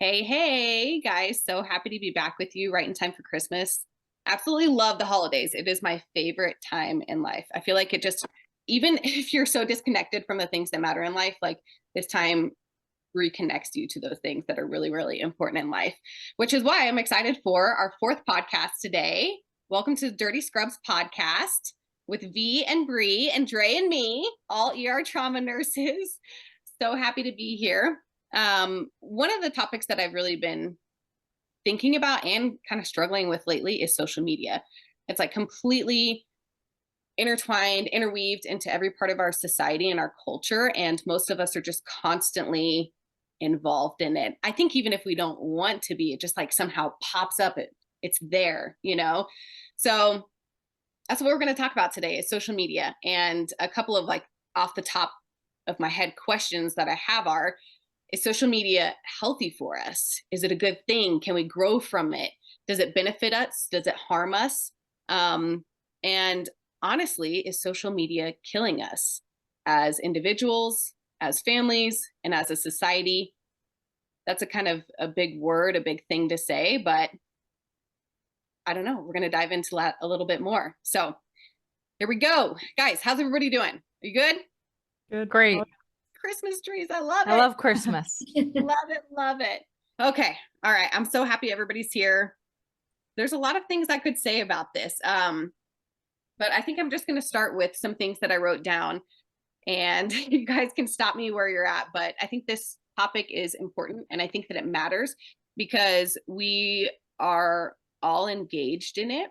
Hey, guys. So happy to be back with you right in time for Christmas. Absolutely love the holidays. It is my favorite time in life. I feel like it just, even if you're so disconnected from the things that matter in life, like this time reconnects you to those things that are really, really important in life, which is why I'm excited for our fourth podcast today. Welcome to the Dirty Scrubs podcast with V and Bree and Dre and me, all ER trauma nurses. So happy to be here. One of the topics that I've really been thinking about and kind of struggling with lately is social media. It's like completely intertwined, interweaved into every part of our society and our culture. And most of us are just constantly involved in it. I think even if we don't want to be, it just like somehow pops up. It's there. So that's what we're going to talk about today is social media. And a couple of like off the top of my head questions that I have are, is social media healthy for us? Is it a good thing? Can we grow from it? Does it benefit us? Does it harm us? And honestly, is social media killing us as individuals, as families, and as a society? That's a kind of a big word, a big thing to say, but I don't know. We're going to dive into that a little bit more. So here we go. Guys, how's everybody doing? Are you good? Good. Great. Christmas trees. I love it. I love Christmas. Love it. Love it. Okay. All right. I'm so happy everybody's here. There's a lot of things I could say about this. But I think I'm just going to start with some things that I wrote down and you guys can stop me where you're at. But I think this topic is important and I think that it matters because we are all engaged in it,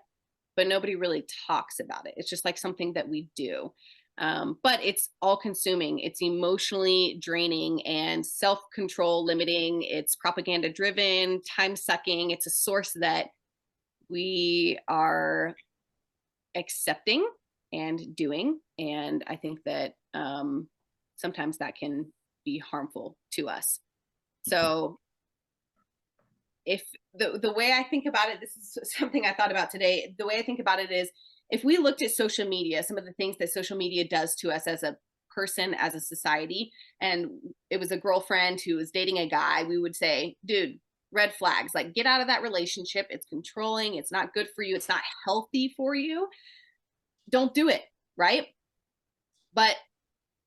but nobody really talks about it. It's just like something that we do. But it's all consuming. It's emotionally draining and self-control limiting. It's propaganda driven, time sucking. It's a source that we are accepting and doing. And I think that sometimes that can be harmful to us. So if the way I think about it, this is something I thought about today. The way I think about it is if we looked at social media, some of the things that social media does to us as a person, as a society, and it was a girlfriend who was dating a guy, we would say, dude, red flags, like get out of that relationship. It's controlling. It's not good for you. It's not healthy for you. Don't do it. Right.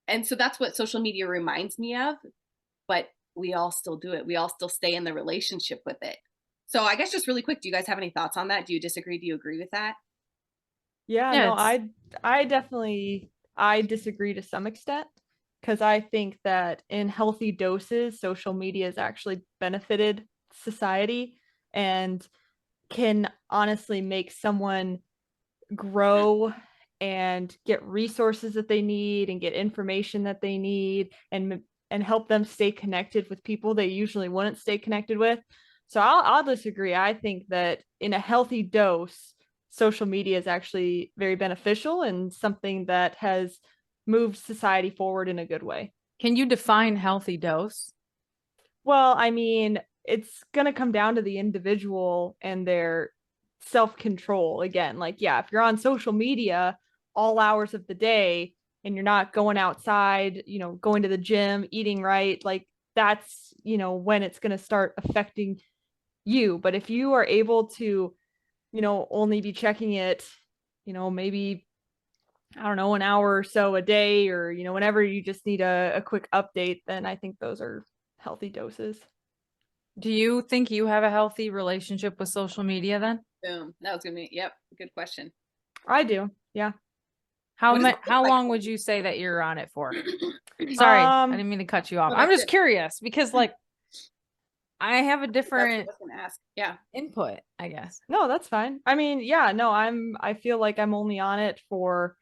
And so that's what social media reminds me of. But we all still do it. We all still stay in the relationship with it. So I guess just really quick, do you guys have any thoughts on that? Do you disagree? Do you agree with that? Yeah, Yeah, no, I definitely I disagree to some extent because I think that in healthy doses, social media has actually benefited society and can honestly make someone grow and get resources that they need and get information that they need and help them stay connected with people they usually wouldn't stay connected with. So I'll disagree. I think that in a healthy dose, social media is actually very beneficial and something that has moved society forward in a good way. Can you define healthy dose? Well, I mean, it's going to come down to the individual and their self-control again. Like, yeah, if you're on social media all hours of the day and you're not going outside, going to the gym, eating right, like that's, when it's going to start affecting you. But if you are able to, only be checking it, maybe, I don't know, an hour or so a day or, whenever you just need a quick update, then I think those are healthy doses. Do you think you have a healthy relationship with social media then? Boom. That was gonna be, yep, good question. I do. Yeah. How What does it look how like long for would you? you say that you're on it for? Sorry, I didn't mean to cut you off. No, I'm that's just it. curious because like I have a That's what I different was gonna ask. Yeah. input, I guess. No, that's fine. I mean, yeah, no, I feel like I'm only on it for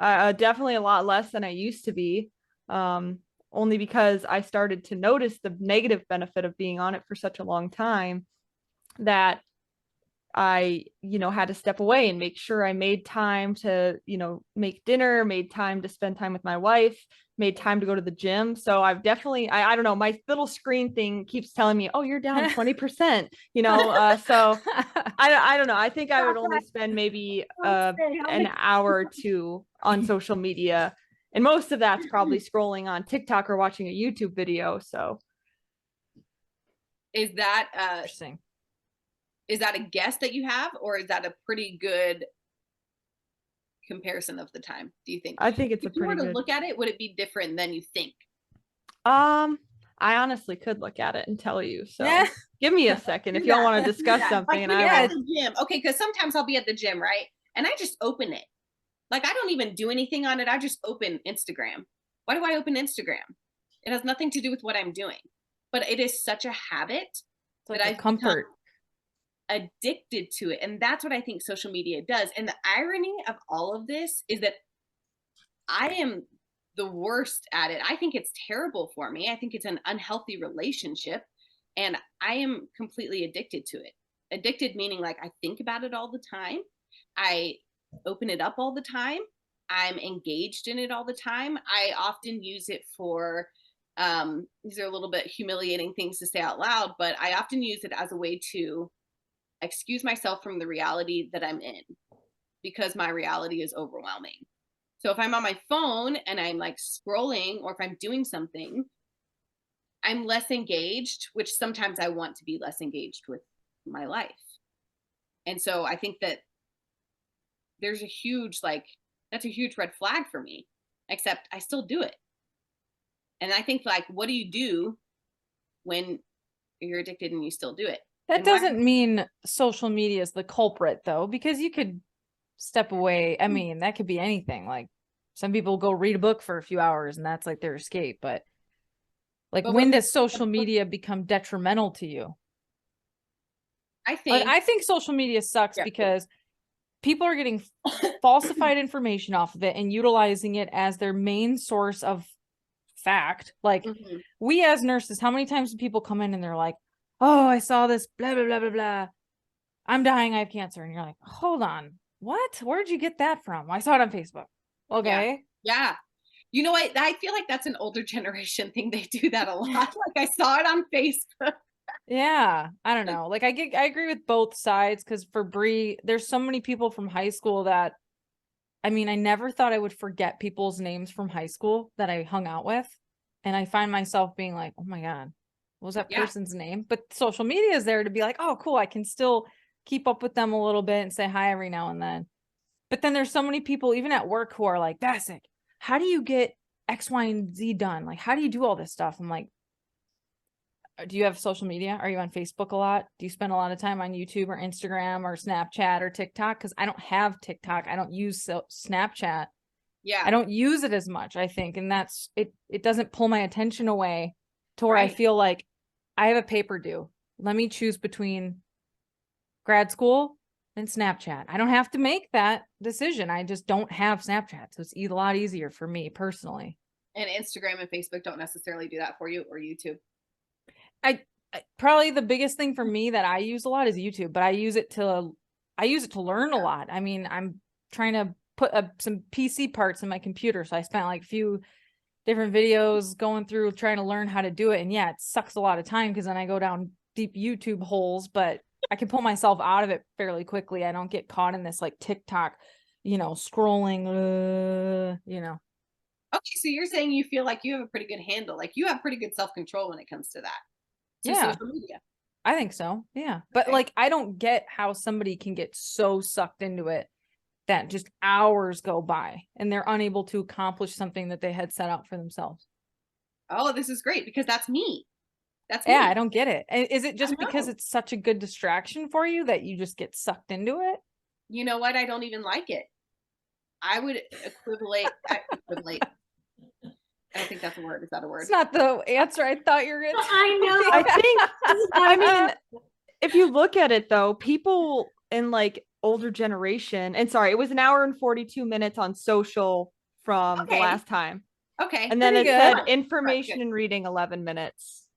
definitely a lot less than I used to be. Um, Only because I started to notice the negative benefit of being on it for such a long time that I, had to step away and make sure I made time to, make dinner, made time to spend time with my wife, made time to go to the gym. So I've definitely, I don't know, my little screen thing keeps telling me, oh, you're down 20%, so I don't know. I think I would only spend maybe an hour or two on social media. And most of that's probably scrolling on TikTok or watching a YouTube video. So Is that Interesting. is that a guess that you have, or is that a pretty good comparison of the time, do you think? I think it's a If you were pretty to good. look at it, would it be different than you think? I honestly could look at it and tell you. So Yeah. give me a second if Do y'all that. want to discuss Yeah, something, like and when I you're at will. the gym. Okay, because sometimes I'll be at the gym, right? And I just open it. Like I don't even do anything on it. I just open Instagram. Why do I open Instagram? It has nothing to do with what I'm doing. But it is such a habit It's that like a I've become comfort. addicted to it. And that's what I think social media does. And the irony of all of this is that I am the worst at it. I think it's terrible for me. I think it's an unhealthy relationship. And I am completely addicted to it. Addicted meaning like I think about it all the time. I open it up all the time. I'm engaged in it all the time. I often use it for these are a little bit humiliating things to say out loud, but I often use it as a way to excuse myself from the reality that I'm in because my reality is overwhelming. So if I'm on my phone and I'm like scrolling or if I'm doing something, I'm less engaged, which sometimes I want to be less engaged with my life. And so I think that there's a huge, like, that's a huge red flag for me, except I still do it. And I think, like, what do you do when you're addicted and you still do it? That And why- doesn't mean social media is the culprit though, because you could step away. I mean, that could be anything. Like some people go read a book for a few hours and that's like their escape. But like But when when does social media become detrimental to you? I Like, think, I think social media sucks Yeah. because people are getting falsified information off of it and utilizing it as their main source of fact. Like Mhm. we as nurses, how many times do people come in and they're like, oh, I saw this, blah, blah, blah, blah, blah. I'm dying, I have cancer. And you're like, hold on, what? Where'd you get that from? I saw it on Facebook. Okay. Yeah. You know what? I feel like that's an older generation thing. They do that a lot. Like I saw it on Facebook. Yeah. I don't know. Like I agree with both sides because for Bree, there's so many people from high school that I mean, I never thought I would forget people's names from high school that I hung out with. And I find myself being like, oh my God, what was that Yeah. person's name? But social media is there to be like, oh, cool. I can still keep up with them a little bit and say hi every now and then. But then there's so many people, even at work, who are like, Bassick, how do you get X, Y, and Z done? Like, how do you do all this stuff? I'm like, do you have social media? Are you on Facebook a lot? Do you spend a lot of time on YouTube or Instagram or Snapchat or TikTok? Because I don't have TikTok. I don't use Snapchat. Yeah. I don't use it as much, I think. And that's it. It doesn't pull my attention away to where I Right. feel like I have a paper due. Let me choose between grad school and Snapchat. I don't have to make that decision. I just don't have Snapchat. So it's a lot easier for me personally. And Instagram and Facebook don't necessarily do that for you, or YouTube. Probably the biggest thing for me that I use a lot is YouTube, but I use it to learn a lot. I mean, I'm trying to put some PC parts in my computer. So I spent like a few different videos going through trying to learn how to do it. And yeah, it sucks a lot of time because then I go down deep YouTube holes, but I can pull myself out of it fairly quickly. I don't get caught in this like TikTok, scrolling, Okay, so you're saying you feel like you have a pretty good handle, like you have pretty good self-control when it comes to that. To Yeah. social media. I think so. Yeah. But Okay. like, I don't get how somebody can get so sucked into it that just hours go by and they're unable to accomplish something that they had set out for themselves. Oh, this is great because that's me. That's Yeah, me. I don't get it. And is it just because know. it's such a good distraction for you that you just get sucked into it? You know what? I don't even like it. I would equivalate. I don't think that's a word. Is that a word? It's not the answer I thought you were going to. I know. I think, I mean, if you look at it though, people in like older generation, and sorry, it was an hour and 42 minutes on social from the Okay. last time. Okay. And then it Pretty said good. information Good. and reading 11 minutes.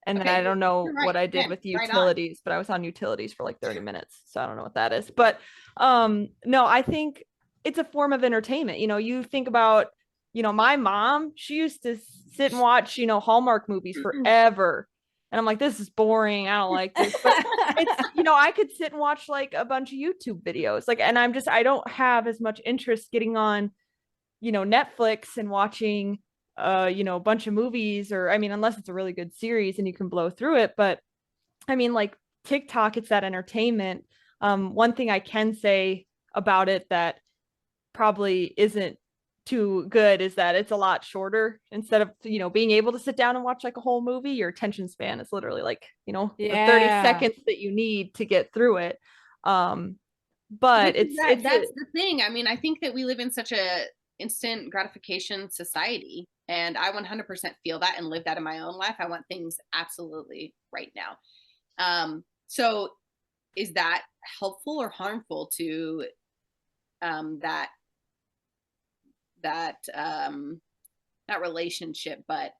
And then Okay, I don't know you're right. what I did Again, with right on. utilities, but I was on utilities for like 30 minutes. So I don't know what that is. But no, I think it's a form of entertainment. You think about, my mom, she used to sit and watch, Hallmark movies forever. And I'm like, this is boring. I don't like this. But it's, I could sit and watch like a bunch of YouTube videos. Like, and I don't have as much interest getting on, Netflix and watching you know, a bunch of movies, or I mean, unless it's a really good series and you can blow through it. But I mean, like TikTok, it's that entertainment. One thing I can say about it that probably isn't too good is that it's a lot shorter. Instead of, you know, being able to sit down and watch like a whole movie, your attention span is literally like, you know, the 30 Yeah. seconds that you need to get through it. But That's the thing. I mean, I think that we live in such a instant gratification society, and I 100% feel that and live that in my own life. I want things absolutely right now. So is that helpful or harmful to that not relationship, but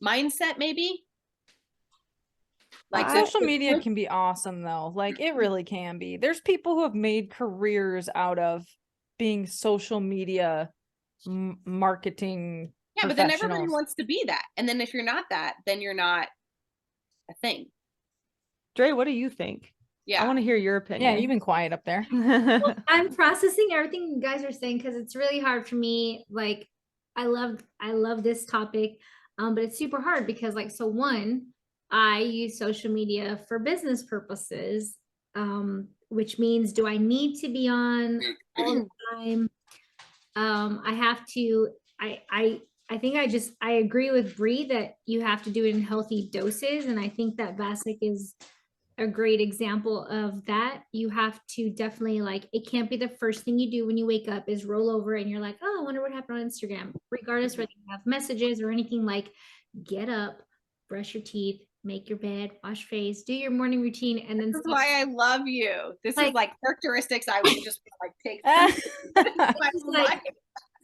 mindset maybe? Like Social media can be awesome though. Like it really can be. There's people who have made careers out of being social media marketing. Yeah, but then everybody wants to be that. And then if you're not that, then you're not a thing. Dre, what do you think? Yeah. I want to hear your opinion. Yeah, you've been quiet up there. Well, I'm processing everything you guys are saying because it's really hard for me. Like, I love this topic, but it's super hard because, like, so one, I use social media for business purposes, which means do I need to be on all the time? I have to. I think I agree with Bree that you have to do it in healthy doses, and I think that Vasic is a great example of that. You have to definitely, like, it can't be the first thing you do when you wake up is roll over and you're like, oh, I wonder what happened on Instagram. Regardless whether you have messages or anything, like, get up, brush your teeth, make your bed, wash face, do your morning routine, and then this is why I love you. This is like characteristics I would just like take like,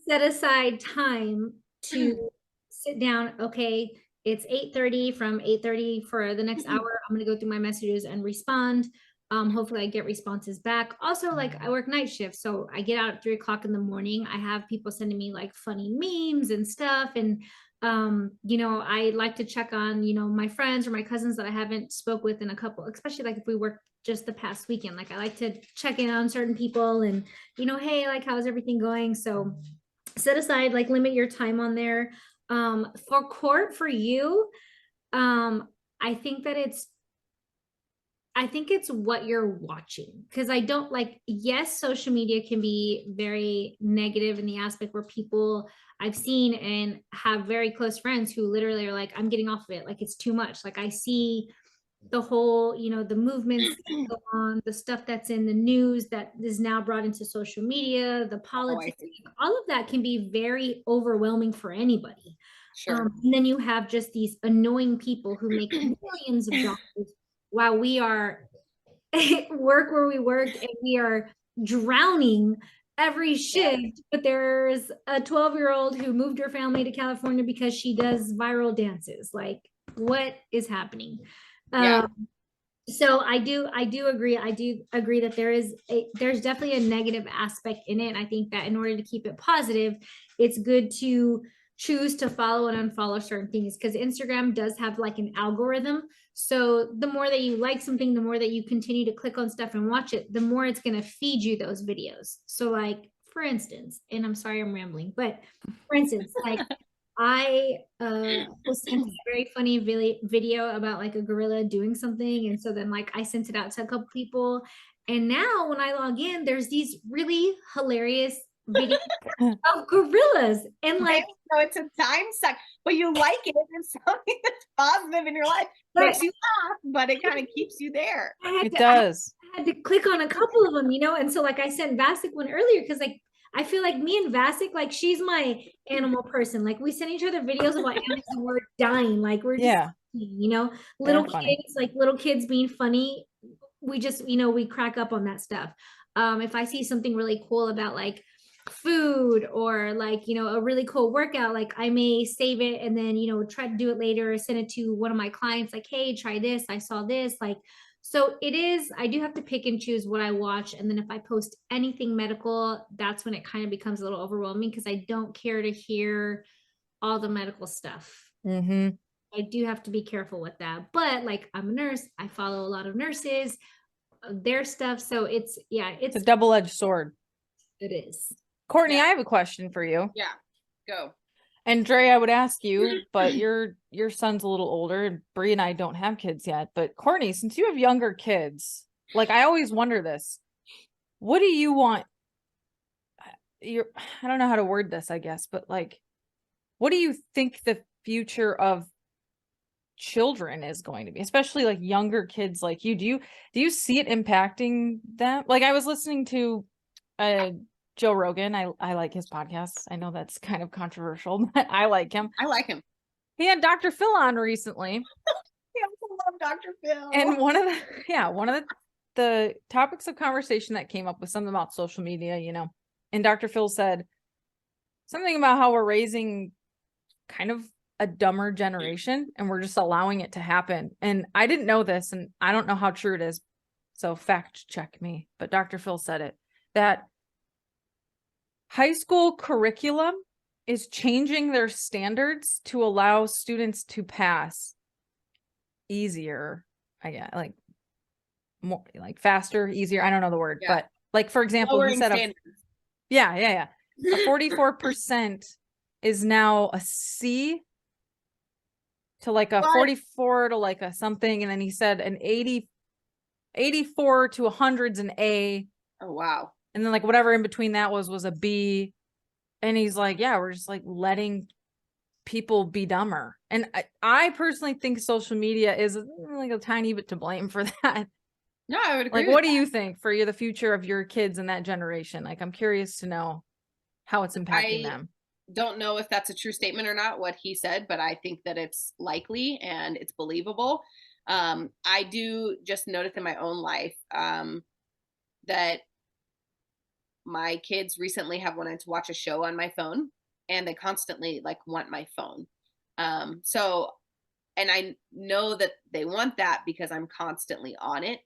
set aside time to sit down. Okay, it's 8:30. From 8:30 for the next hour, I'm gonna go through my messages and respond. Hopefully I get responses back. Also, like, I work night shift, so I get out at 3 o'clock in the morning. I have people sending me like funny memes and stuff, and you know, I like to check on, you know, my friends or my cousins that I haven't spoke with in a couple, especially like if we work just the past weekend. Like, I like to check in on certain people and, you know, hey, like, how's everything going? So set aside, like, limit your time on there. For court, for you, I think it's what you're watching, because I don't like, yes, social media can be very negative in the aspect where people I've seen and have very close friends who literally are like, I'm getting off of it. Like, it's too much. Like, I see the whole, you know, the movements that go on, the stuff that's in the news that is now brought into social media, the politics, all of that can be very overwhelming for anybody. Sure. And then you have just these annoying people who make millions of dollars while we are work where we work and we are drowning every shift. But there's a 12-year-old who moved her family to California because she does viral dances. Like, what is happening? So I do agree. I do agree that there's definitely a negative aspect in it. And I think that in order to keep it positive, it's good to choose to follow and unfollow certain things, because Instagram does have like an algorithm. So the more that you like something, the more that you continue to click on stuff and watch it, the more it's going to feed you those videos. So, like, for instance, and I'm sorry I'm rambling, but for instance, like, I was sent a very funny video about like a gorilla doing something, and so then, like, I sent it out to a couple people, and now when I log in, there's these really hilarious videos of gorillas, and like, so it's a time suck, but you like it. It's something that's positive in your life. Makes you laugh, but it kind of keeps you there. It does. I had to click on a couple of them, you know, and so, like, I sent Vasic one earlier because, like, I feel like me and Vasic, like, she's my animal person. Like, we send each other videos about animals and we're dying. Like, we're just, you know, little kids, like little kids being funny. We just, you know, we crack up on that stuff. If I see something really cool about like food or like, you know, a really cool workout, like, I may save it and then, you know, try to do it later or send it to one of my clients, like, hey, try this. I saw this. Like, so it is, I do have to pick and choose what I watch. And then if I post anything medical, that's when it kind of becomes a little overwhelming, because I don't care to hear all the medical stuff. I do have to be careful with that. But like, I'm a nurse, I follow a lot of nurses, their stuff. So it's a double-edged sword. It is. Courtney, I have a question for you. Yeah, go. And Dre, I would ask you, but your son's a little older, and Bree and I don't have kids yet. But Courtney, since you have younger kids, like I always wonder this, what do you want? I don't know how to word this, I guess, but like, what do you think the future of children is going to be, especially like younger kids like you? Do you see it impacting them? Like I was listening to Joe Rogan. I like his podcasts. I know that's kind of controversial, but I like him. I like him. He had Dr. Phil on recently. I also love Dr. Phil. And one of the topics of conversation that came up was something about social media, and Dr. Phil said something about how we're raising kind of a dumber generation and we're just allowing it to happen. And I didn't know this, and I don't know how true it is, so fact check me, but Dr. Phil said it, that high school curriculum is changing their standards to allow students to pass easier, I guess, like more, like faster, easier. I don't know the word, Yeah. but like, for example, he Lowering said, standards. yeah. A 44% is now a C to like a What? 44 to like a something. And then he said an 84 to 100's an A. Oh, wow. And then like whatever in between that was a B. And he's like, yeah, we're just like letting people be dumber. And I personally think social media is like a tiny bit to blame for that. No, I would agree. Like, with what do that. you think for the future of your kids in that generation? Like, I'm curious to know how it's impacting them. Don't know if that's a true statement or not, what he said, but I think that it's likely and it's believable. I do just notice in my own life that my kids recently have wanted to watch a show on my phone, and they constantly like want my phone. And I know that they want that because I'm constantly on it.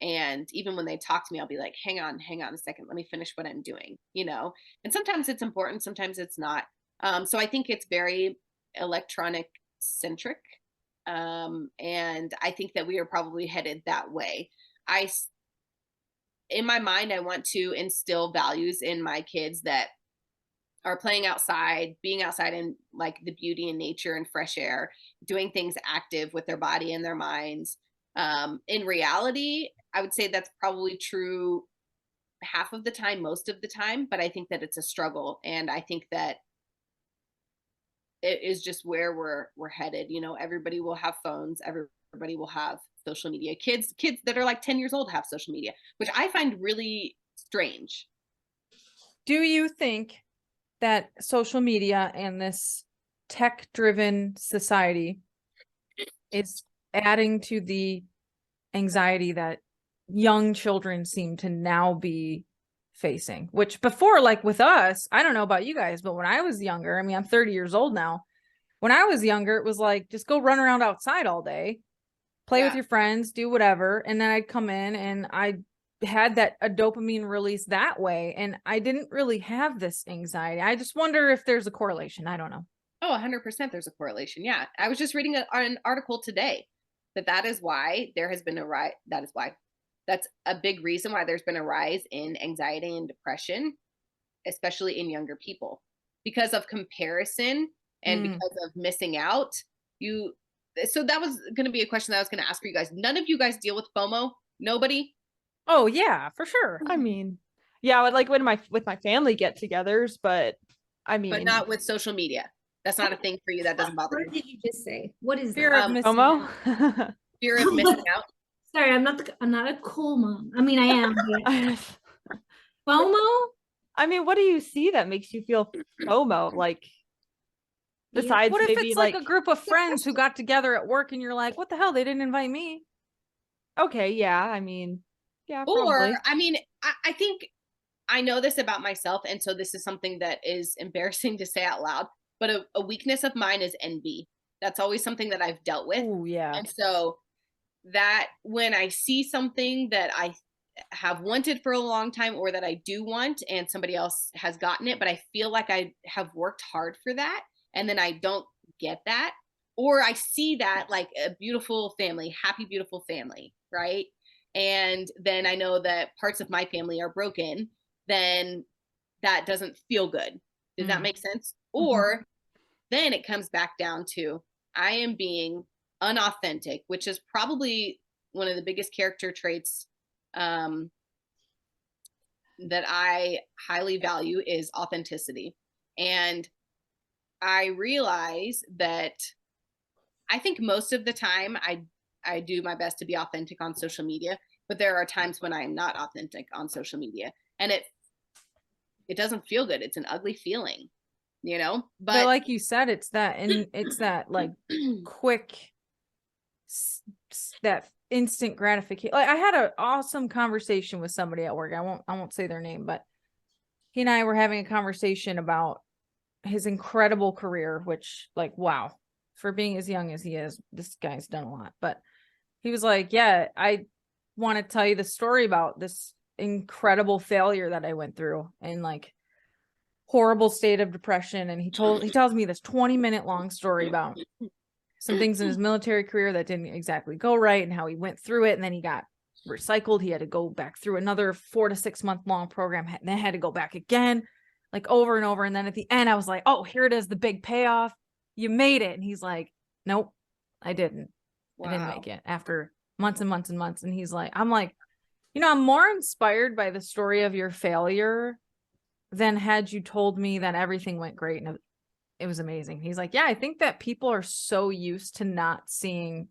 And even when they talk to me, I'll be like, hang on a second, let me finish what I'm doing, and sometimes it's important, sometimes it's not. So I think it's very electronic centric. And I think that we are probably headed that way. In my mind, I want to instill values in my kids that are playing outside, being outside in like the beauty and nature and fresh air, doing things active with their body and their minds. In reality, I would say that's probably true half of the time, most of the time, but I think that it's a struggle. And I think that it is just where we're headed. Everybody will have phones, everybody will have social media. Kids that are like 10 years old have social media, which I find really strange. Do you think that social media and this tech-driven society is adding to the anxiety that young children seem to now be facing? Which before, like with us, I don't know about you guys, but when I was younger, I mean, I'm 30 years old now. When I was younger, it was like, just go run around outside all day, play with your friends, do whatever. And then I'd come in and I had a dopamine release that way. And I didn't really have this anxiety. I just wonder if there's a correlation. I don't know. Oh, 100% there's a correlation. Yeah. I was just reading an article today that is why there has been a rise. That's a big reason why there's been a rise in anxiety and depression, especially in younger people, because of comparison and because of missing out. So that was going to be a question that I was going to ask for you guys. None of you guys deal with FOMO? Nobody? Oh yeah, for sure. I mean, yeah, like with my family get-togethers, but I mean, but not with social media. That's not a thing for you. That doesn't bother What you. did you just say? What is Fear that? of missing FOMO. out. Fear of missing out. Sorry, I'm not a cool mom. I mean, I am. But FOMO? I mean, what do you see that makes you feel FOMO? Like, besides What if maybe it's like a group of friends who got together at work and you're like, what the hell? They didn't invite me. okay, yeah, I mean, yeah, Or, probably. I mean, I think I know this about myself. And so this is something that is embarrassing to say out loud, but a weakness of mine is envy. That's always something that I've dealt with. Oh yeah. And so that when I see something that I have wanted for a long time or that I do want and somebody else has gotten it, but I feel like I have worked hard for that and then I don't get that, or I see that like a beautiful family, happy, beautiful family, right? And then I know that parts of my family are broken, then that doesn't feel good. Does that make sense? Or then it comes back down to I am being unauthentic, which is probably one of the biggest character traits that I highly value is authenticity. And I realize that I think most of the time I do my best to be authentic on social media, but there are times when I am not authentic on social media, and it doesn't feel good. It's an ugly feeling, you know, But like you said, it's that like quick, that instant gratification. Like I had an awesome conversation with somebody at work. I won't say their name, but he and I were having a conversation about his incredible career, which, like, wow, for being as young as he is, this guy's done a lot. But he was like, yeah, I want to tell you the story about this incredible failure that I went through and like horrible state of depression. And he tells me this 20-minute long story about some things in his military career that didn't exactly go right and how he went through it. And then he got recycled. He had to go back through another 4 to 6 month long program, and then had to go back again, like over and over. And then at the end, I was like, oh, here it is, the big payoff. You made it. And he's like, nope, I didn't. wow. I didn't make it after months and months and months. And he's like, I'm like, I'm more inspired by the story of your failure than had you told me that everything went great and it was amazing. He's like, yeah, I think that people are so used to not seeing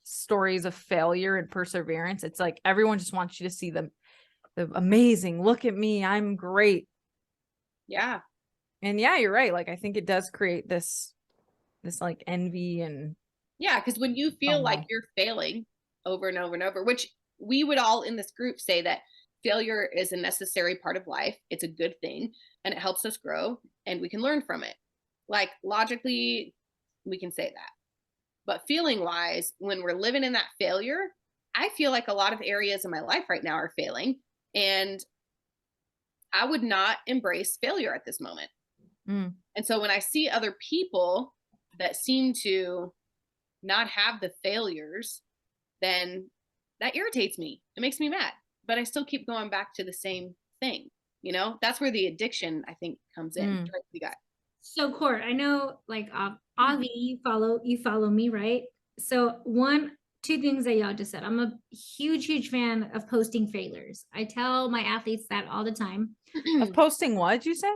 stories of failure and perseverance. It's like everyone just wants you to see the amazing, look at me, I'm great. Yeah. And yeah, you're right. Like I think it does create this like envy and yeah, because when you feel like you're failing over and over and over, which we would all in this group say that failure is a necessary part of life, it's a good thing, and it helps us grow and we can learn from it. Like logically we can say that, but feeling wise, when we're living in that failure, I feel like a lot of areas in my life right now are failing, and I would not embrace failure at this moment. And so when I see other people that seem to not have the failures, then that irritates me. It makes me mad, but I still keep going back to the same thing. You know, that's where the addiction, I think, comes in. You got. So Court, I know like Avi, you follow me, right? So two things that y'all just said. I'm a huge fan of posting failures. I tell my athletes that all the time. Of posting what did you say?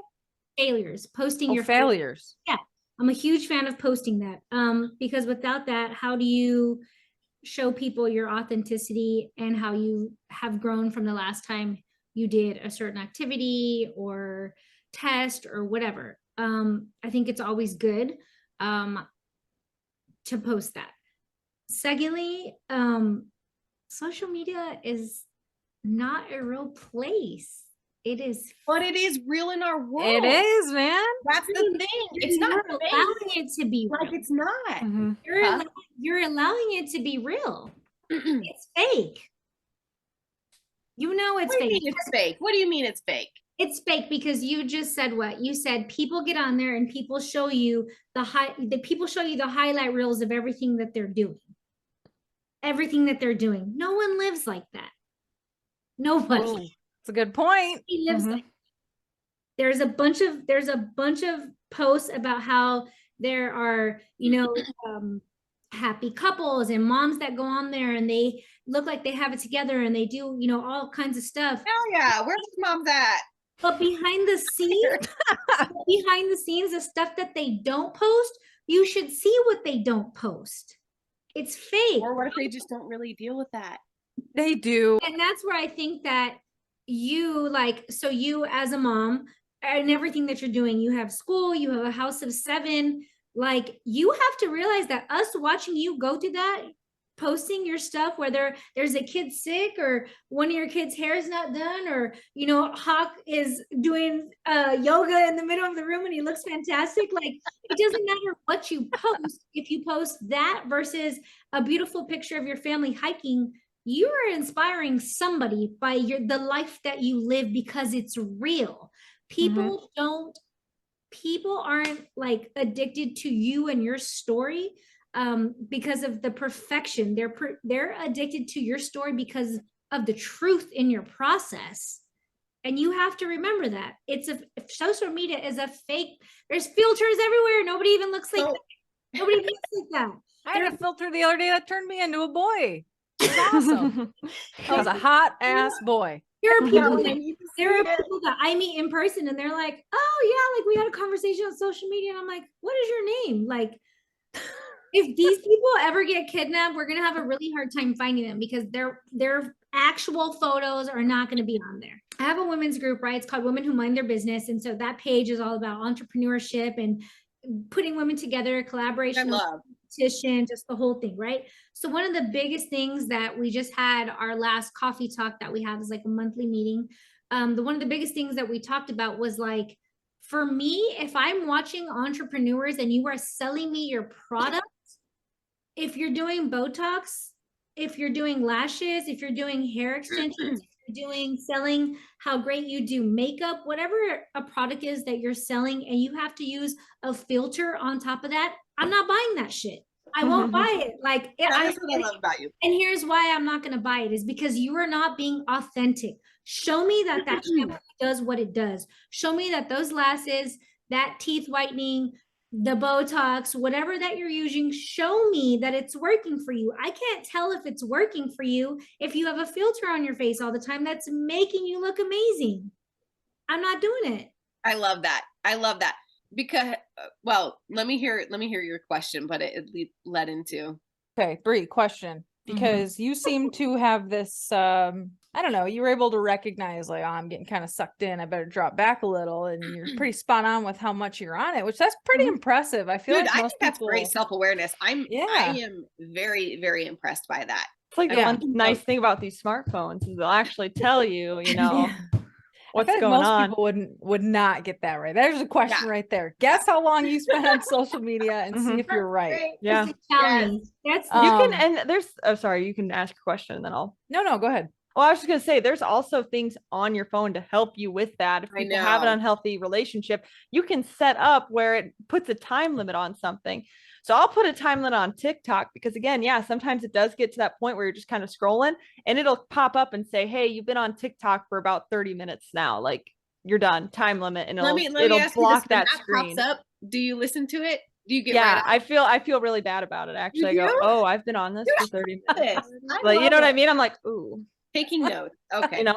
Failures, posting your failures. Yeah. I'm a huge fan of posting that. Because without that, how do you show people your authenticity and how you have grown from the last time you did a certain activity or test or whatever? I think it's always good to post that. Secondly, social media is not a real place. It is, but it is real in our world. It is, man. That's the thing. It's not allowing it to be like real. it's not. Mm-hmm. You're allowing it to be real. It's fake. You know it's fake. It's fake. What do you mean it's fake? It's fake because you just said what you said. People get on there and people show you the highlight reels of everything that they're doing. Everything that they're doing. No one lives like that. Nobody. Oh, that's a good point. He lives like there's a bunch of posts about how there are, happy couples and moms that go on there and they look like they have it together and they do, all kinds of stuff. Hell yeah. Where's the moms at? But behind the scenes, the stuff that they don't post, you should see what they don't post. It's fake. Or what if they just don't really deal with that? They do. And that's where I think that you as a mom and everything that you're doing, you have school, you have a house of 7, like you have to realize that us watching you go through that, posting your stuff, whether there's a kid sick or one of your kids' hair is not done, or Hawk is doing yoga in the middle of the room and he looks fantastic. Like it doesn't matter what you post. If you post that versus a beautiful picture of your family hiking, you are inspiring somebody by the life that you live because it's real. People aren't like addicted to you and your story because of the perfection. They're addicted to your story because of the truth in your process. And you have to remember that if social media is a fake, there's filters everywhere. Nobody even looks like So- that. Nobody looks like that. I had a filter the other day that turned me into a boy. It was awesome. I was a hot ass boy. There are people, I need to there are see it. people that I meet in person and they're like, oh yeah, like we had a conversation on social media. And I'm like, what is your name? Like, if these people ever get kidnapped, we're gonna have a really hard time finding them because their actual photos are not gonna be on there. I have a women's group, right? It's called Women Who Mind Their Business. And so that page is all about entrepreneurship and putting women together, I collaboration, love. competition, just the whole thing, right? So one of the biggest things that we just had our last coffee talk that we have is like a monthly meeting. One of the biggest things that we talked about was like, for me, if I'm watching entrepreneurs and you are selling me your product, if you're doing Botox, if you're doing lashes, if you're doing hair extensions, if you're doing selling how great you do makeup, whatever a product is that you're selling, and you have to use a filter on top of that, I'm not buying that shit. I won't buy it. Like, That's what I love about you. and here's why I'm not going to buy it is because you are not being authentic. Show me that that shampoo does what it does. Show me that those lashes, that teeth whitening, the Botox, whatever that you're using, show me that it's working for you. I can't tell if it's working for you if you have a filter on your face all the time that's making you look amazing. I'm not doing it. I love that. I love that because, well, let me hear your question, but it led into. Okay, Bree, question. Because you seem to have this, I don't know, you were able to recognize like, oh, I'm getting kind of sucked in. I better drop back a little. And you're pretty spot on with how much you're on it, which that's pretty impressive. I feel Dude, like I most think that's people, great self-awareness. I Yeah. am very, very impressed by that. It's like the Yeah. one nice thing about these smartphones is they'll actually tell you, you know, I what's feel like going most on. people would not get that right. There's a question Yeah. right there. Guess how long you spend on social media and see Mhm. if you're right. Right? Yeah. It's a challenge. That's You can, Um, and there's, oh, sorry, you can ask a question and then I'll. No, go ahead. Well, I was just gonna say, there's also things on your phone to help you with that. If I people have an know. unhealthy relationship, you can set up where it puts a time limit on something. So I'll put a time limit on TikTok because again, yeah, sometimes it does get to that point where you're just kind of scrolling and it'll pop up and say, hey, you've been on TikTok for about 30 minutes now. Like you're done, time limit, and Let me it'll ask you block this. When that that screen. pops up, do you listen to it? Do you get Yeah, right out? I feel really bad about it actually. I You go, do? oh, I've been on this for 30 Love minutes. it. I Like, you love know what I it. mean? I'm like, ooh, Taking notes. Okay. you know,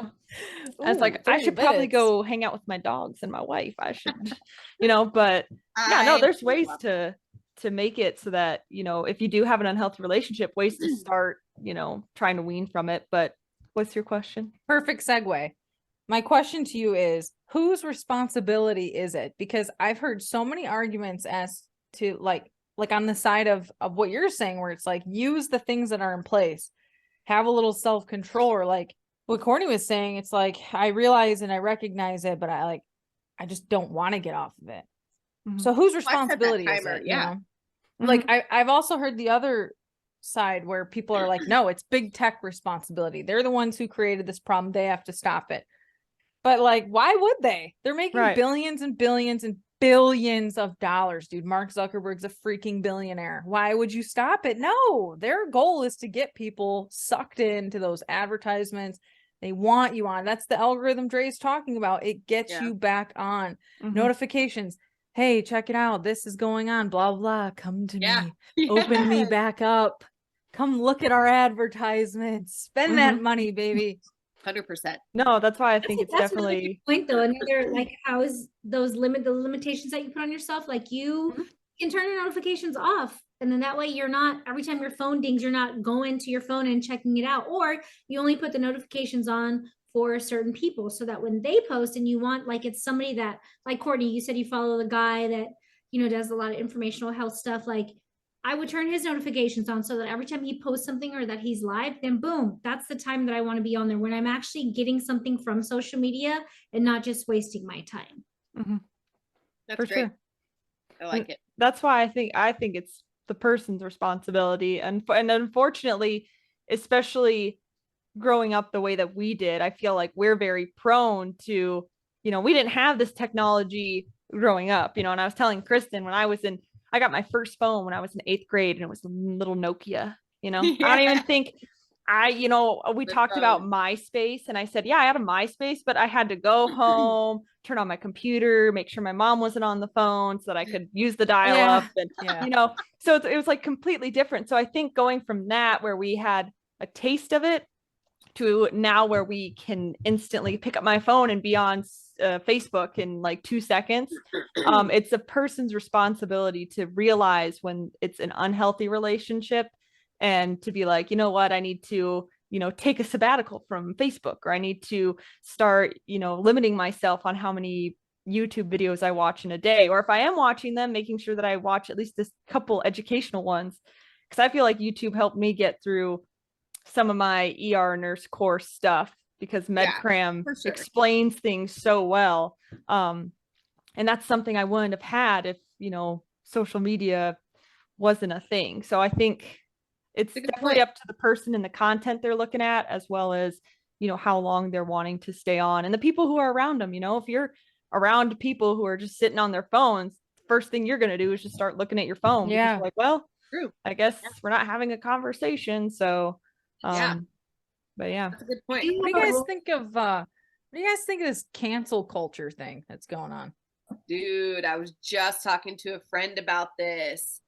I was Ooh, like, I 30 should probably minutes. go hang out with my dogs and my wife. I should, you know, but yeah, no, I there's ways love to make it so that, you know, if you do have an unhealthy relationship, ways to start, you know, trying to wean from it. But what's your question? Perfect segue. My question to you is, whose responsibility is it? Because I've heard so many arguments as to like on the side of what you're saying, where it's like, use the things that are in place, have a little self-control, or like what Courtney was saying, it's like, I realize and I recognize it, but I just don't want to get off of it. Mhm. So whose I set that responsibility is timer, it? yeah. You know? Like I've also heard the other side where people are like, no, it's big tech responsibility. They're the ones who created this problem. They have to stop it. But like, why would they? They're making Right. billions and billions and billions of dollars, dude. Mark Zuckerberg's a freaking billionaire. Why would you stop it? No, their goal is to get people sucked into those advertisements. They want you on. That's the algorithm Dre's talking about. It gets Yeah. you back on. Mhm. Notifications. Hey, check it out. This is going on. Blah, blah. Come to Yeah. me. Open me Yes. back up. Come look at our advertisements. Spend that money, baby. 100%. No, that's why I think it's That's another good definitely point though. Another like how is the limitations that you put on yourself, like you can turn your notifications off, and then that way you're not, every time your phone dings, you're not going to your phone and checking it out, or you only put the notifications on for certain people so that when they post and you want, like, it's somebody that, like Courtney, you said you follow the guy that, you know, does a lot of informational health stuff, like I would turn his notifications on so that every time he posts something or that he's live, then boom, that's the time that I want to be on there, when I'm actually getting something from social media and not just wasting my time. That's for great. sure. I like it. That's why I think it's the person's responsibility, and unfortunately, especially growing up the way that we did, I feel like we're very prone to, you know, we didn't have this technology growing up, you know. And I was telling Kristen, I got my first phone when I was in 8th grade, and it was a little Nokia, you know. I don't even think we The talked about phone. MySpace, and I said, yeah, I had a MySpace, but I had to go home, turn on my computer, make sure my mom wasn't on the phone so that I could use the dial up. And, Yeah. so it was like completely different. So I think going from that, where we had a taste of it, to now where we can instantly pick up my phone and be on Facebook in like 2 seconds. It's a person's responsibility to realize when it's an unhealthy relationship and to be like, you know what, I need to, take a sabbatical from Facebook, or I need to start, limiting myself on how many YouTube videos I watch in a day. Or if I am watching them, making sure that I watch at least a couple educational ones. Because I feel like YouTube helped me get through some of my ER nurse course stuff, because MedCram for sure. explains things so well. And that's something I wouldn't have had if, social media wasn't a thing. So I think it's That's a good definitely point. up to the person and the content they're looking at, as well as, how long they're wanting to stay on, and the people who are around them. If you're around people who are just sitting on their phones, first thing you're going to do is just start looking at your phone, because Yeah. you're like, well, True. I guess we're not having a conversation. So, Yeah. but yeah. That's a good point. What do you guys think of this cancel culture thing that's going on? Dude, I was just talking to a friend about this.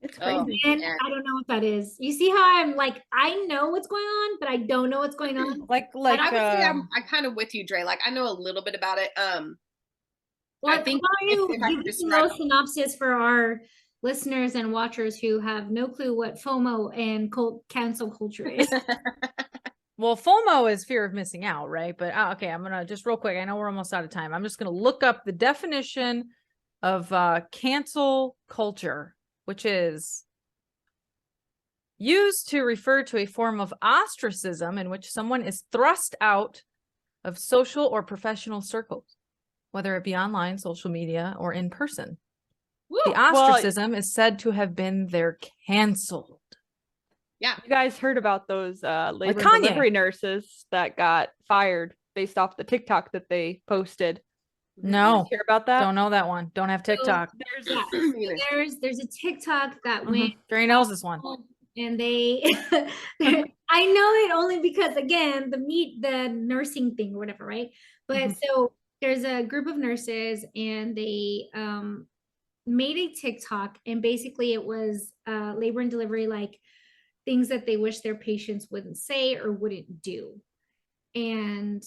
It's Oh, crazy. And man. I don't know what that is. You see how I'm like, I know what's going on, but I don't know what's going on. Like I would say um, I'm kind of with you, Dre. Like I know a little bit about it. Well, think why don't you if I give could us a describe little synopsis for our listeners and watchers who have no clue what FOMO and cancel culture is? well, FOMO is fear of missing out, right? But okay, I'm gonna just real quick. I know we're almost out of time. I'm just gonna look up the definition of cancel culture, which is used to refer to a form of ostracism in which someone is thrust out of social or professional circles, whether it be online, social media, or in person. Woo! The ostracism is said to have been their canceled. Yeah. You guys heard about those labor and Kanye. delivery nurses that got fired based off the TikTok that they posted? No, Hear about that? don't know that one. Don't have TikTok. Yeah, Either. there's a TikTok that went Dre knows this one. and they I know it only because again the nursing thing or whatever, right? But so there's a group of nurses and they made a TikTok, and basically it was labor and delivery, like things that they wish their patients wouldn't say or wouldn't do. And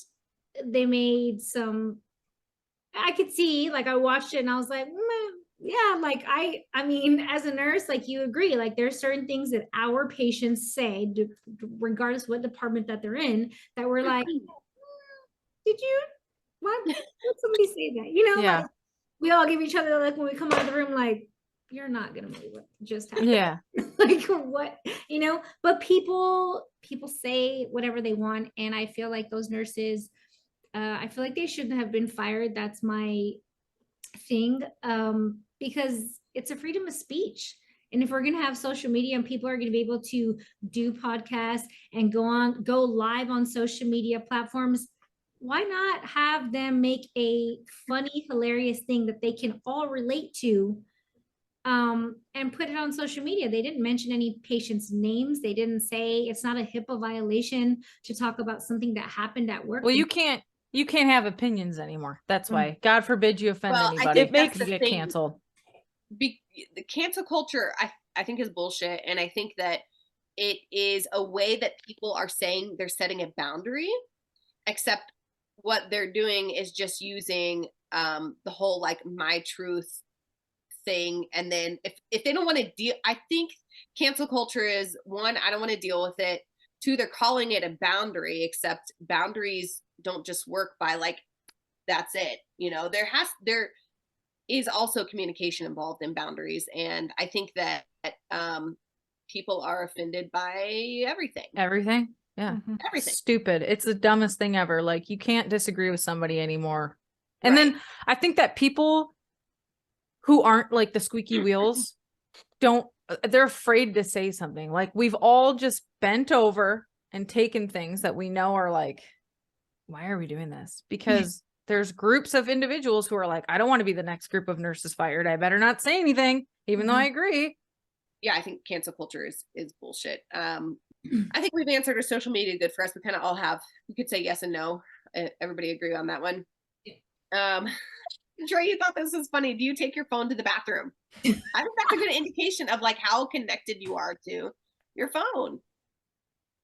they made some, I could see, like I watched it and I was like, yeah, like I mean, as a nurse, like you agree, like there's certain things that our patients say, regardless what department that they're in, that we're like, did you, what, did somebody say that? Yeah. Like we all give each other, like when we come out of the room, like, you're not gonna believe what just happened. Yeah. Like what, but people say whatever they want. And I feel like those nurses, I feel like they shouldn't have been fired. That's my thing. Because it's a freedom of speech. And if we're going to have social media and people are going to be able to do podcasts and go live on social media platforms, why not have them make a funny, hilarious thing that they can all relate to, and put it on social media? They didn't mention any patients' names. They didn't say, it's not a HIPAA violation to talk about something that happened at work. Well, you can't have opinions anymore. That's why. God forbid you offend Well, I anybody. think that's You the get thing. canceled. The cancel culture, I think is bullshit. And I think that it is a way that people are saying they're setting a boundary, except what they're doing is just using the whole like my truth thing. And then if they don't want to deal, I think cancel culture is, one, I don't want to deal with it. Two, they're calling it a boundary, except boundaries don't just work by like, that's it. There is also communication involved in boundaries. And I think that people are offended by everything. Everything. Yeah. Everything. Stupid. It's the dumbest thing ever. Like you can't disagree with somebody anymore. And Right. then I think that people who aren't like the squeaky wheels they're afraid to say something. Like we've all just bent over and taken things that we know are like, why are we doing this? Because there's groups of individuals who are like, I don't want to be the next group of nurses fired. I better not say anything, even though I agree. Yeah, I think cancel culture is bullshit. I think we've answered our social media good for us. We kind of all have. We could say yes and no. Everybody agree on that one. Dre, you thought this was funny. Do you take your phone to the bathroom? I think that's a good indication of like how connected you are to your phone.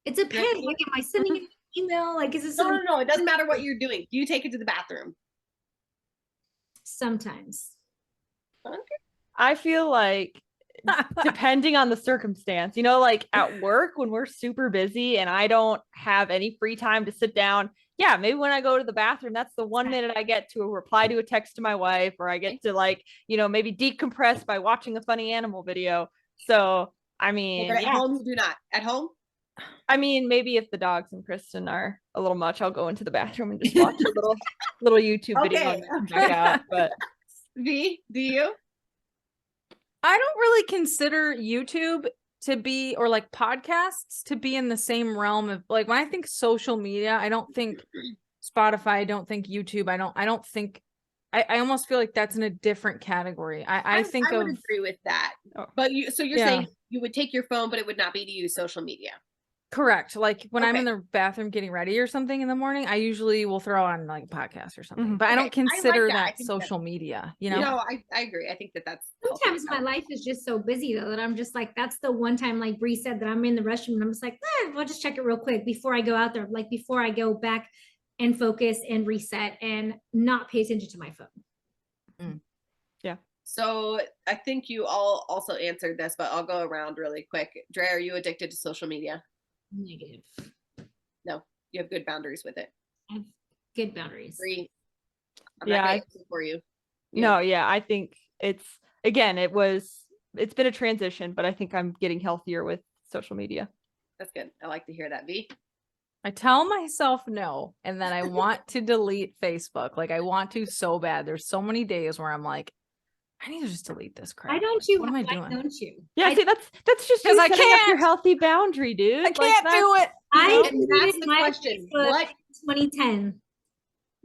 It depends. Like, am I sending an email? Like, is this No. It doesn't matter what you're doing. Do you take it to the bathroom? sometimes? Okay. I feel like depending on the circumstance, like at work when we're super busy and I don't have any free time to sit down. Yeah, maybe when I go to the bathroom, that's the 1 minute I get to reply to a text to my wife, or I get to like, maybe decompress by watching a funny animal video. So, I mean, But at home, you do not. At home? I mean, maybe if the dogs and Kristen are a little much, I'll go into the bathroom and just watch a little YouTube video Okay, and then come back out. But V, do you? I don't really consider YouTube to be, or like podcasts to be in the same realm of like, when I think social media, I don't think Spotify, I don't think YouTube. I don't think, I almost feel like that's in a different category. I think I of, would agree with that. Oh. But so you're Yeah. saying you would take your phone, but it would not be to use social media. correct. Like when I'm Okay. in the bathroom getting ready or something in the morning, I usually will throw on like a podcast or something, Mhm. but I Okay, don't I like consider that. I that think social media, you know? No, I agree. I think that's healthy. Sometimes my life is just so busy though that I'm just like, that's the one time, like Bree said, that I'm in the restroom and I'm just like, I'll just check it real quick before I go out there, like before I go back and focus and reset and not pay attention to my phone. So I think you all also answered this, but I'll go around really quick. Dre, are you addicted to social media? Negative. No, you have good boundaries with it. I have good boundaries. Bree, I'm Yeah, not gonna I- answer for you. no, yeah, I think it's been a transition, but I think I'm getting healthier with social media. That's good. I like to hear that. V. I tell myself no, and then I want to delete Facebook. Like I want to so bad. There's so many days where I'm like, I need to just delete this crap. Why don't Like, you? what am I Why doing? don't you? Yeah, I, see, that's just 'Cause you I setting up your can't. healthy boundary, dude. I Like, can't that's- do it. I And that's deleted the my question. Facebook What in 2010.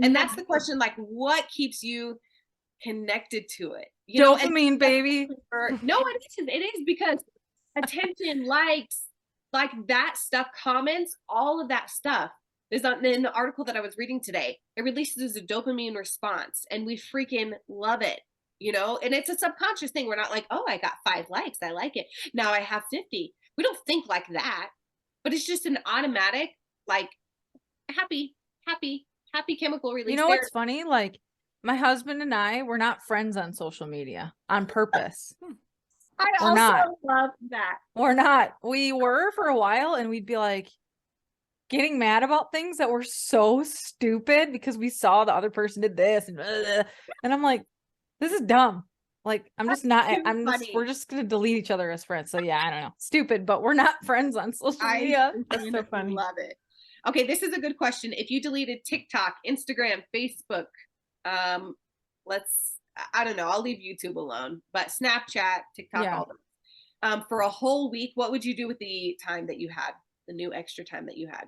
and that's the question, like what keeps you connected to it? You know, and Dopamine, baby. no, it isn't. It is because attention, likes, like that stuff, comments, all of that stuff is in the article that I was reading today. It releases a dopamine response and we freaking love it, and it's a subconscious thing. We're not like, oh, I got 5 likes. I like it. Now I have 50. We don't think like that, but it's just an automatic, like happy chemical release. You know there. what's funny? Like my husband and I, we're not friends on social media on purpose. I We're also not. love that. We're not. We were for a while, and we'd be like getting mad about things that were so stupid because we saw the other person did this and blah, blah, blah. And I'm like, this is dumb. Like I'm just not. too funny. We're just gonna delete each other as friends. So yeah, I don't know. Stupid, but we're not friends on social media. That's so funny. Love it. Okay, this is a good question. If you deleted TikTok, Instagram, Facebook, I don't know, I'll leave YouTube alone, but Snapchat, TikTok, Yeah. all those. For a whole week, what would you do with the time that you had, the new extra time that you had?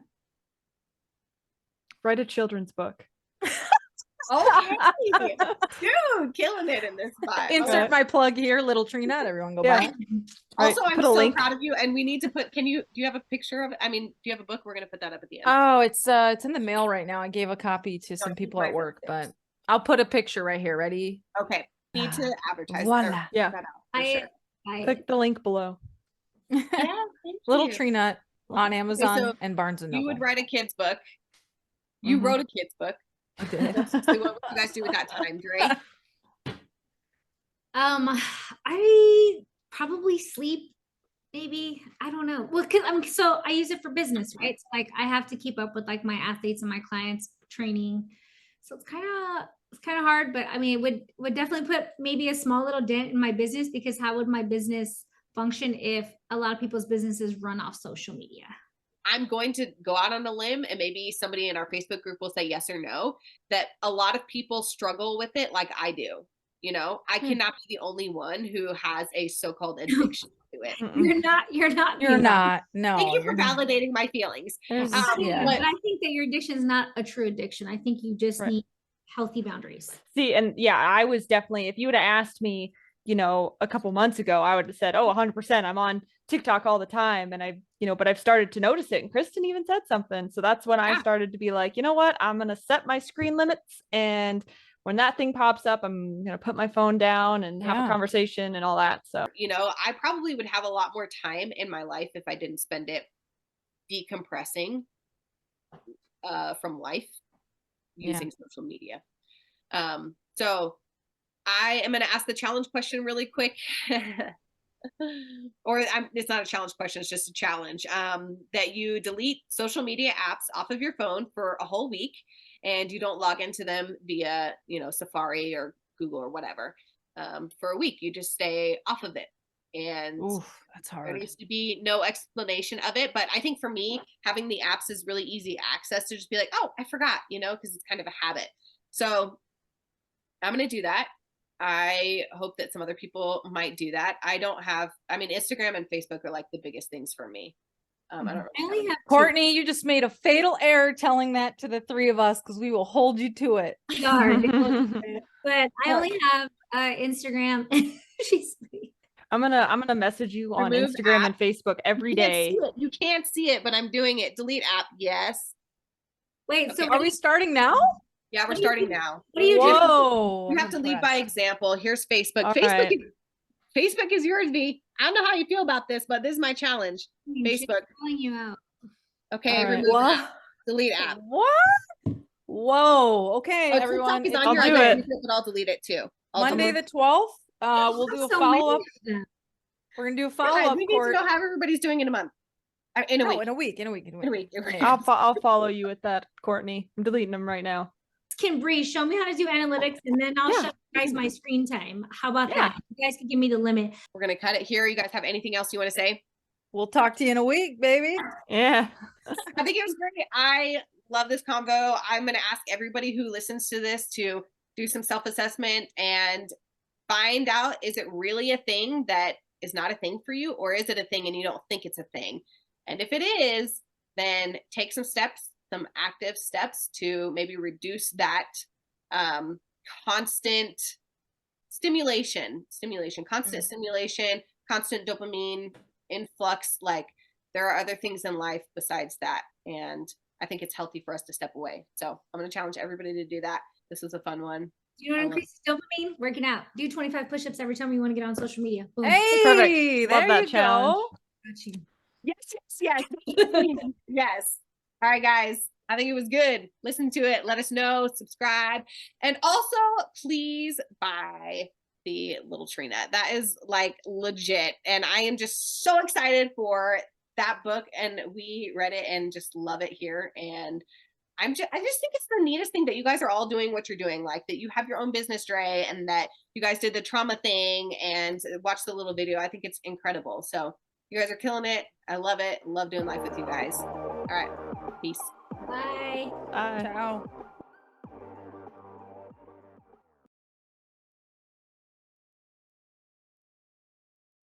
Write a children's book. Okay, dude, killing it in this spot. Insert my plug here, little tree nut. Everyone go Yeah. buy it. Also, Right, I'm put a so link. proud of you, and we need to put. Do you have a picture of it? I mean, do you have a book? We're gonna put that up at the end. Oh, it's in the mail right now. I gave a copy to some keep people my at work, notes. but I'll put a picture right here. Ready? Okay, need to advertise. Voila. Yeah. That out for I, sure. I Click the link below. Yeah, thank Little you. tree nut on Amazon so and Barnes and Noble. You would write a kid's book. You Mhm. wrote a kid's book. I did. So what would you guys do with that time, Dre? I probably sleep. Maybe, I don't know. Well, cause so I use it for business, right? So like I have to keep up with like my athletes and my clients training. So it's kind of hard, but I mean, it would definitely put maybe a small little dent in my business, because how would my business function if a lot of people's businesses run off social media? I'm going to go out on a limb, and maybe somebody in our Facebook group will say yes or no, that a lot of people struggle with it like I do. I cannot be the only one who has a so-called addiction to it. Mm-mm. You're not. You're not. No. Thank you for you're not. validating my feelings. There's- yeah. But I think that your addiction is not a true addiction. I think you just Right. need healthy boundaries. See, and yeah, I was definitely, if you would have asked me, a couple months ago, I would have said, oh, 100%, I'm on TikTok all the time, and but I've started to notice it, and Kristen even said something. So that's when I Yeah. started to be like, you know what, I'm going to set my screen limits, and when that thing pops up, I'm going to put my phone down and have a Yeah. conversation and all that. So I probably would have a lot more time in my life if I didn't spend it decompressing from life using social media. So I am going to ask the challenge question really quick. It's not a challenge question, it's just a challenge, that you delete social media apps off of your phone for a whole week, and you don't log into them via Safari or Google or whatever. For a week you just stay off of it, and Oof, that's there hard. needs to be no explanation of it. But I think for me, having the apps is really easy access to just be like, oh, I forgot, because it's kind of a habit. So I'm going to do that. I hope that some other people might do that. Instagram and Facebook are like the biggest things for me. I don't really I only have Courtney, you just made a fatal error telling that to the three of us, because we will hold you to it. Darn, but I only have Instagram. She's I'm gonna message you on Remove Instagram app. and Facebook every day. You can't see it, but I'm doing it. Delete app. Yes. wait. So Okay. Are we starting now? Yeah, we're What do you starting do? now. What do you do? Whoa. You I'm have to lead by impressed. example. Here's Facebook. All Facebook right. is yours, V. I don't know how you feel about this, but this is my challenge. She's Facebook. calling you out. Okay, All right. remove app. What? Delete app. What? Whoa. Okay, Oh, everyone. TikTok is it's on I'll here. do I it. don't use it, but I'll delete it too. Monday the 12th. We'll do a So many follow-up. of them. We're gonna do a Guys, follow-up. we need to know how everybody's doing in a month. In a No, week. in a week. In a week. In a week. I'll follow you with that, Courtney. I'm deleting them right now. Can Bree show me how to do analytics, and then I'll Yeah. show you guys my screen time? How about Yeah. that? You guys can give me the limit. We're gonna cut it here. You guys have anything else you want to say? We'll talk to you in a week, baby. Yeah. I think it was great. I love this convo. I'm gonna ask everybody who listens to this to do some self-assessment and find out, is it really a thing that is not a thing for you, or is it a thing and you don't think it's a thing? And if it is, then take some steps, some active steps to maybe reduce that constant stimulation, constant dopamine influx. Like, there are other things in life besides that, and I think it's healthy for us to step away. So I'm going to challenge everybody to do that. This was a fun one. Do you want to increase dopamine? Working out. Do 25 push-ups every time you want to get on social media. Boom. Hey, Love there that you challenge. go. Got you. Yes. Yes. All right, guys. I think it was good. Listen to it. Let us know. Subscribe. And also, please buy the Little Tree Nut. That is like legit. And I am just so excited for that book. And we read it and just love it here. And I just think it's the neatest thing that you guys are all doing what you're doing, like that you have your own business, Dre, and that you guys did the trauma thing and watch the little video. I think it's incredible. So you guys are killing it. I love it. Love doing life with you guys. All right. Peace. Bye. Bye. Ciao.